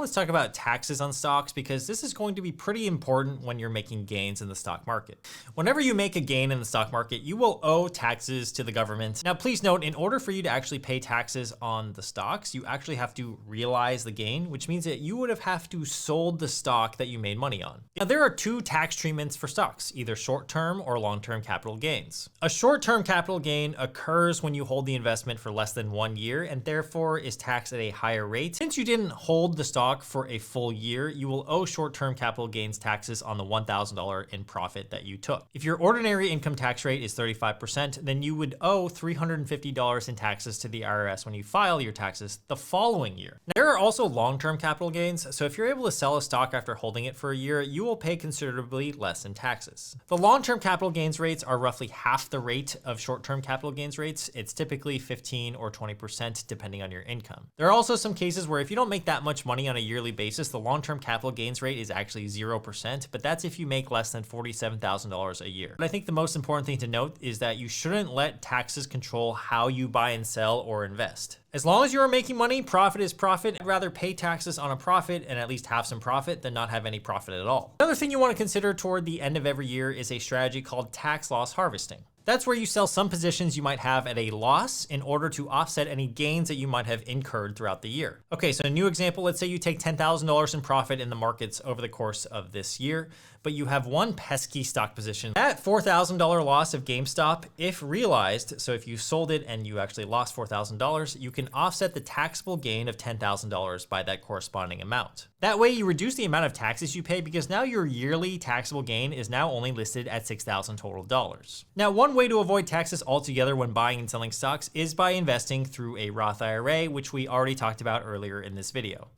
let's talk about taxes on stocks, because this is going to be pretty important when you're making gains in the stock market. Whenever you make a gain in the stock market, you will owe taxes to the government. Now, please note, in order for you to actually pay taxes on the stocks, you actually have to realize the gain, which means that you would have to sold the stock that you made money on. Now, there are two tax treatments for stocks, either short-term or long-term capital gains. A short-term capital gain occurs when you hold the investment for less than 1 year and therefore is taxed at a higher rate. Since you didn't hold the stock for a full year, you will owe short-term capital gains taxes on the $1,000 in profit that you took. If your ordinary income tax rate is 35%, then you would owe $350 in taxes to the IRS when you file your taxes the following year. Now, there are also long-term capital gains, so if you're able to sell a stock after holding it for a year, you will pay considerably less in taxes. The long-term capital gains rates are roughly half the rate of short-term capital gains rates. It's typically 15 or 20% depending on your income. There are also some cases where if you don't make that much money on a yearly basis, the long-term capital gains rate is actually 0%, but that's if you make less than $47,000 a year. But I think the most important thing to note is that you shouldn't let taxes control how you buy and sell or invest. As long as you are making money, profit is profit. I'd rather pay taxes on a profit and at least have some profit than not have any profit at all. Another thing you want to consider toward the end of every year is a strategy called tax loss harvesting. That's where you sell some positions you might have at a loss in order to offset any gains that you might have incurred throughout the year. Okay, so a new example, let's say you take $10,000 in profit in the markets over the course of this year, but you have one pesky stock position. That $4,000 loss of GameStop, if realized, so if you sold it and you actually lost $4,000, you can offset the taxable gain of $10,000 by that corresponding amount. That way you reduce the amount of taxes you pay because now your yearly taxable gain is now only listed at $6,000 total dollars. Now, one way to avoid taxes altogether when buying and selling stocks is by investing through a Roth IRA, which we already talked about earlier in this video.